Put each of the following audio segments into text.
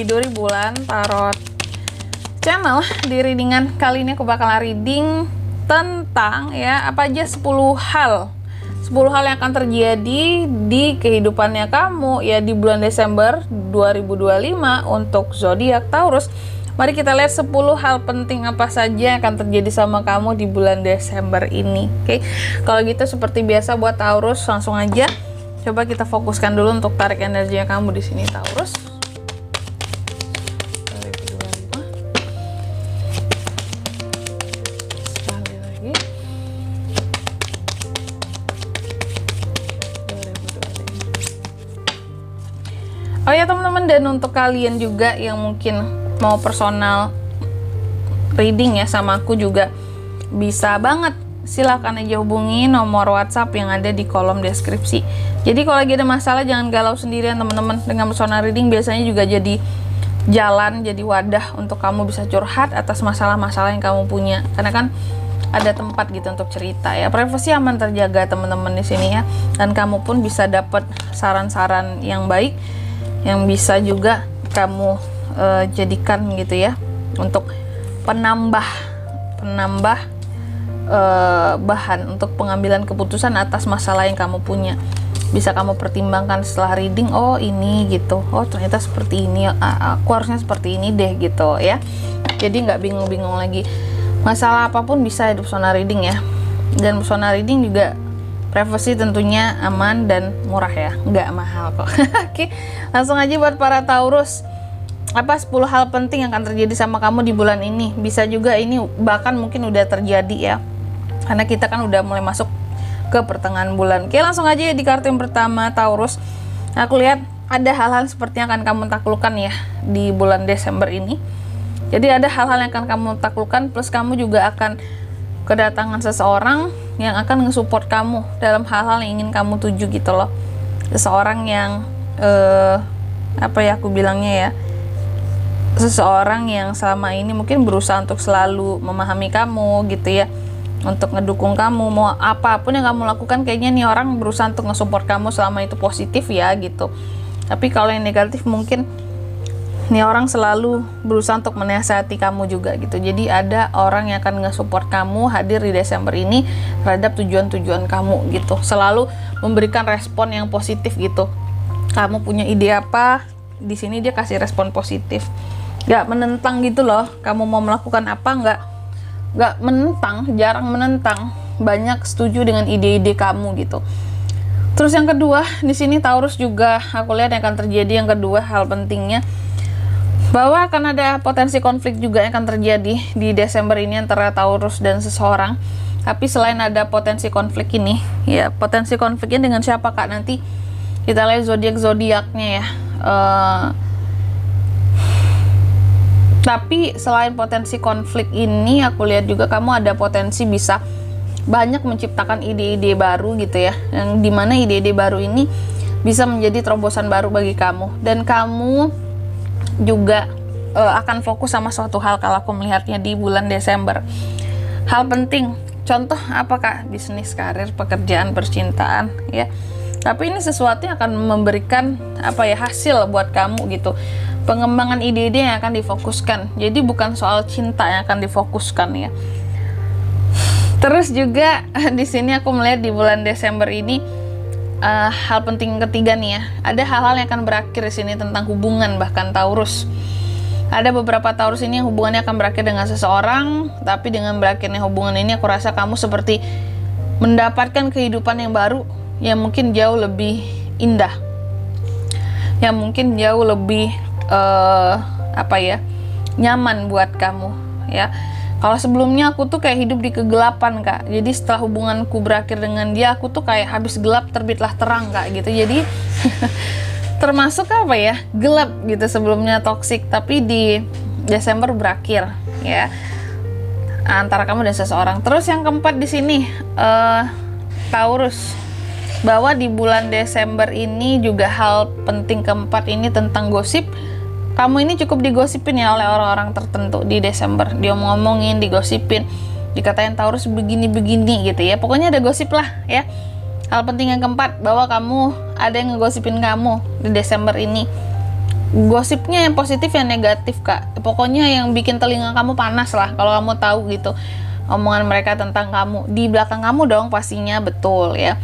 Biduri Bulan Tarot Channel. Di readingan kali ini aku bakalan reading tentang ya apa aja 10 hal yang akan terjadi di kehidupannya kamu ya di bulan Desember 2025 untuk zodiak Taurus. Mari kita lihat 10 hal penting apa saja yang akan terjadi sama kamu di bulan Desember ini. Oke. Kalau gitu seperti biasa buat Taurus langsung aja coba kita fokuskan dulu untuk tarik energinya kamu di sini Taurus. Sekali lagi. Oh ya teman-teman, dan untuk kalian juga yang mungkin mau personal reading ya sama aku juga bisa banget. Silahkan aja hubungi nomor WhatsApp yang ada di kolom deskripsi. Jadi kalau lagi ada masalah jangan galau sendirian teman-teman. Dengan personal reading biasanya juga jadi jalan, jadi wadah untuk kamu bisa curhat atas masalah-masalah yang kamu punya. Karena kan ada tempat gitu untuk cerita ya. Privasi aman terjaga teman-teman di sini ya. Dan kamu pun bisa dapat saran-saran yang baik yang bisa juga kamu jadikan gitu ya untuk penambah bahan untuk pengambilan keputusan atas masalah yang kamu punya. Bisa kamu pertimbangkan setelah reading, oh ini gitu, oh ternyata seperti ini, aku harusnya seperti ini deh gitu ya. Jadi nggak bingung-bingung lagi. Masalah apapun bisa di personal reading ya. Dan personal reading juga privasi tentunya aman dan murah ya, nggak mahal kok. Oke, langsung aja buat para Taurus. Apa 10 hal penting yang akan terjadi sama kamu di bulan ini? Bisa juga ini bahkan mungkin udah terjadi ya. Karena kita kan udah mulai masuk ke pertengahan bulan. Oke, langsung aja di kartu yang pertama Taurus. Aku lihat ada hal-hal seperti yang akan kamu taklukkan ya di bulan Desember ini. Jadi ada hal-hal yang akan kamu taklukkan, plus kamu juga akan kedatangan seseorang yang akan nge-support kamu dalam hal-hal yang ingin kamu tuju gitu loh. Seseorang yang apa ya aku bilangnya ya, seseorang yang selama ini mungkin berusaha untuk selalu memahami kamu gitu ya, untuk ngedukung kamu. Mau apapun yang kamu lakukan kayaknya nih orang berusaha untuk nge-support kamu selama itu positif ya gitu. Tapi kalau yang negatif mungkin nih orang selalu berusaha untuk menasihati kamu juga gitu. Jadi ada orang yang akan nge-support kamu hadir di Desember ini terhadap tujuan-tujuan kamu gitu. Selalu memberikan respon yang positif gitu. Kamu punya ide apa, di sini dia kasih respon positif. Gak menentang gitu loh. Kamu mau melakukan apa gak menentang, jarang menentang. Banyak setuju dengan ide-ide kamu gitu. Terus yang kedua, di sini Taurus juga aku lihat yang akan terjadi yang kedua hal pentingnya, bahwa akan ada potensi konflik juga yang akan terjadi di Desember ini antara Taurus dan seseorang. Tapi selain ada potensi konflik ini, ya potensi konfliknya dengan siapa kak? Nanti kita lihat zodiak-zodiaknya ya. Tapi selain potensi konflik ini, aku lihat juga kamu ada potensi bisa banyak menciptakan ide-ide baru gitu ya. Yang dimana ide-ide baru ini bisa menjadi terobosan baru bagi kamu. Dan kamu juga akan fokus sama suatu hal kalau aku melihatnya di bulan Desember. Hal penting, contoh apa kak? Bisnis, karir, pekerjaan, percintaan ya. Tapi ini sesuatu yang akan memberikan apa ya hasil buat kamu gitu. Pengembangan ide-ide yang akan difokuskan. Jadi bukan soal cinta yang akan difokuskan ya. Terus juga di sini aku melihat di bulan Desember ini hal penting ketiga nih ya. Ada hal-hal yang akan berakhir di sini tentang hubungan bahkan Taurus. Ada beberapa Taurus ini yang hubungannya akan berakhir dengan seseorang, tapi dengan berakhirnya hubungan ini aku rasa kamu seperti mendapatkan kehidupan yang baru yang mungkin jauh lebih indah. Yang mungkin jauh lebih apa ya, nyaman buat kamu ya. Kalau sebelumnya aku tuh kayak hidup di kegelapan kak. Jadi setelah hubunganku berakhir dengan dia, aku tuh kayak habis gelap terbitlah terang kak gitu. Jadi termasuk apa ya, gelap gitu sebelumnya, toksik. Tapi di Desember berakhir ya antara kamu dan seseorang. Terus yang keempat di sini Taurus, bahwa di bulan Desember ini juga hal penting keempat ini tentang gosip. Kamu ini cukup digosipin ya oleh orang-orang tertentu di Desember. Dia ngomongin, digosipin, dikatain Taurus begini-begini gitu ya. Pokoknya ada gosip lah ya. Hal penting yang keempat, bahwa kamu ada yang ngegosipin kamu di Desember ini. gosipnya yang positif yang negatif Kak, pokoknya yang bikin telinga kamu panas lah kalau kamu tahu gitu omongan mereka tentang kamu, di belakang kamu dong pastinya, betul ya.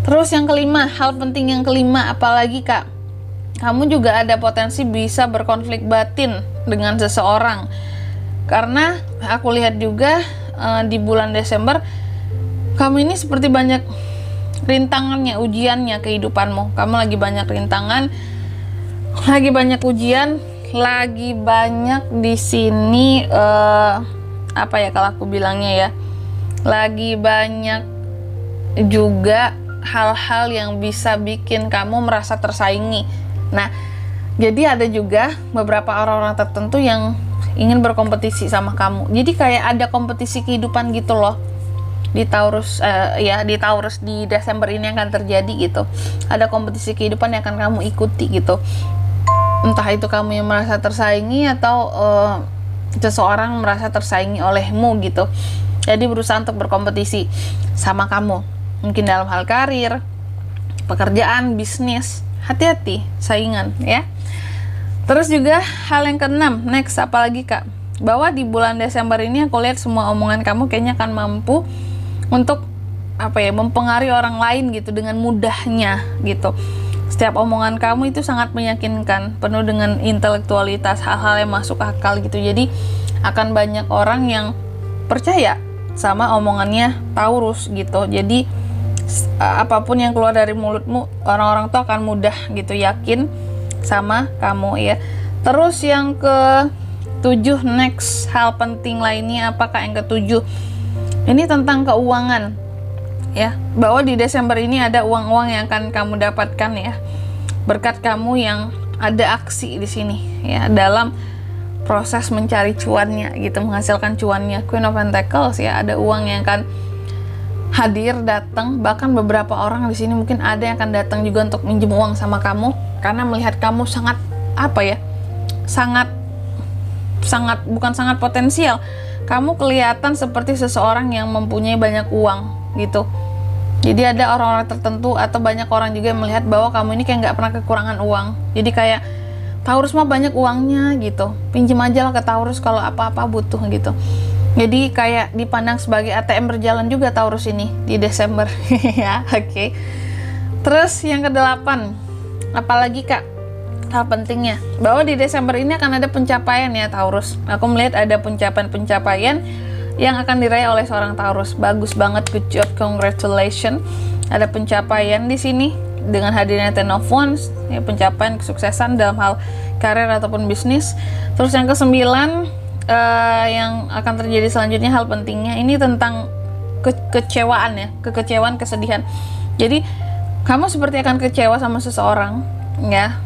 Terus yang kelima, hal penting yang kelima, apalagi Kak, kamu juga ada potensi bisa berkonflik batin dengan seseorang, karena aku lihat juga di bulan Desember kamu ini seperti banyak rintangannya, ujiannya kehidupanmu. Kamu lagi banyak rintangan, lagi banyak ujian, lagi banyak di sini apa ya kalau aku bilangnya ya, lagi banyak juga hal-hal yang bisa bikin kamu merasa tersaingi. Nah, jadi ada juga beberapa orang-orang tertentu yang ingin berkompetisi sama kamu. Jadi kayak ada kompetisi kehidupan gitu loh di Taurus, di Taurus di Desember ini akan terjadi gitu. Ada kompetisi kehidupan yang akan kamu ikuti gitu. Entah itu kamu yang merasa tersaingi atau seseorang merasa tersaingi olehmu gitu. Jadi berusaha untuk berkompetisi sama kamu. Mungkin dalam hal karir, pekerjaan, bisnis. Hati-hati saingan ya. Terus juga hal yang keenam, next apalagi Kak, bahwa di bulan Desember ini aku lihat semua omongan kamu kayaknya akan mampu untuk mempengaruhi orang lain gitu dengan mudahnya gitu. Setiap omongan kamu itu sangat meyakinkan, penuh dengan intelektualitas, hal-hal yang masuk akal gitu. Jadi akan banyak orang yang percaya sama omongannya Taurus gitu. Jadi apapun yang keluar dari mulutmu, orang-orang tuh akan mudah gitu yakin sama kamu ya. Terus yang ke-7, next hal penting lainnya apakah yang ke-7? Ini tentang keuangan ya, bahwa di Desember ini ada uang-uang yang akan kamu dapatkan ya, berkat kamu yang ada aksi di sini ya dalam proses mencari cuannya gitu, menghasilkan cuannya. Queen of Pentacles ya, ada uang yang akan hadir, datang. Bahkan beberapa orang di sini mungkin ada yang akan datang juga untuk minjem uang sama kamu karena melihat kamu sangat bukan sangat potensial. Kamu kelihatan seperti seseorang yang mempunyai banyak uang gitu. Jadi ada orang-orang tertentu atau banyak orang juga yang melihat bahwa kamu ini kayak nggak pernah kekurangan uang. Jadi kayak Taurus mah banyak uangnya gitu, pinjem aja lah ke Taurus kalau apa-apa butuh gitu. Jadi kayak dipandang sebagai ATM berjalan juga Taurus ini di Desember ya, oke. Terus yang ke-8, apalagi Kak hal pentingnya, bahwa di Desember ini akan ada pencapaian ya Taurus. Aku melihat ada pencapaian-pencapaian yang akan diraih oleh seorang Taurus. Bagus banget, good job, congratulations. Ada pencapaian di sini dengan hadirnya Ten of Wands, ya, pencapaian kesuksesan dalam hal karir ataupun bisnis. Terus yang ke-9 yang akan terjadi selanjutnya, hal pentingnya ini tentang kekecewaan ya, kekecewaan, kesedihan. Jadi kamu seperti akan kecewa sama seseorang ya,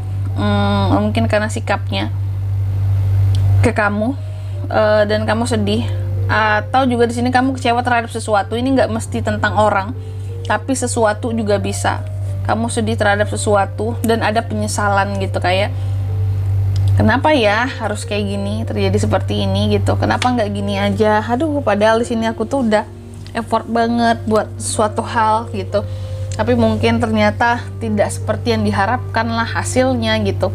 mungkin karena sikapnya ke kamu dan kamu sedih, atau juga di sini kamu kecewa terhadap sesuatu. Ini nggak mesti tentang orang, tapi sesuatu juga bisa. Kamu sedih terhadap sesuatu dan ada penyesalan gitu, kayak kenapa ya harus kayak gini, terjadi seperti ini gitu, kenapa nggak gini aja, aduh padahal di sini aku tuh udah effort banget buat suatu hal gitu, tapi mungkin ternyata tidak seperti yang diharapkan lah hasilnya gitu.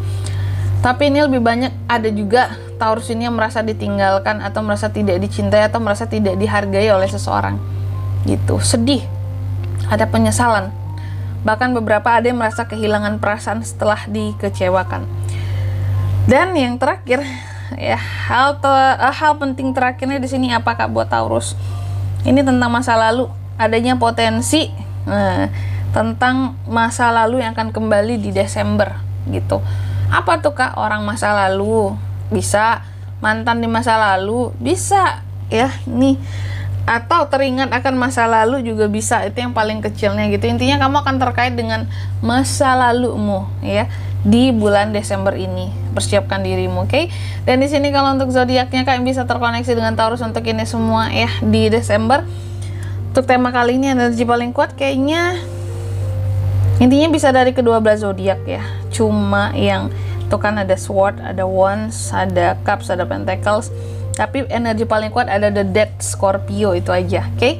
Tapi ini lebih banyak ada juga Taurus ini yang merasa ditinggalkan atau merasa tidak dicintai atau merasa tidak dihargai oleh seseorang gitu, sedih, ada penyesalan, bahkan beberapa ada yang merasa kehilangan perasaan setelah dikecewakan. Dan yang terakhir ya, hal penting terakhirnya di sini apakah buat Taurus? Ini tentang masa lalu, adanya potensi tentang masa lalu yang akan kembali di Desember gitu. Apa tuh Kak? Orang masa lalu, bisa mantan di masa lalu, bisa ya nih, atau teringat akan masa lalu juga bisa. Itu yang paling kecilnya gitu. Intinya kamu akan terkait dengan masa lalumu ya di bulan Desember ini. Persiapkan dirimu, oke? Dan di sini kalau untuk zodiaknya kalian bisa terkoneksi dengan Taurus untuk ini semua ya di Desember. Untuk tema kali ini, energi paling kuat kayaknya intinya bisa dari kedua belas zodiak ya. Cuma yang itu kan ada Sword, ada Wands, ada Cups, ada Pentacles. Tapi energi paling kuat ada The Death Scorpio, itu aja, oke?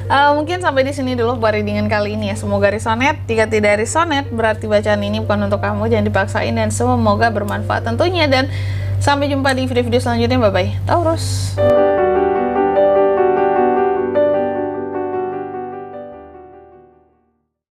Mungkin sampai di sini dulu buat readingan kali ini ya. Semoga resonate. Jika tidak resonate, berarti bacaan ini bukan untuk kamu. Jangan dipaksain dan semoga bermanfaat tentunya. Dan sampai jumpa di video-video selanjutnya. Bye-bye. Taurus.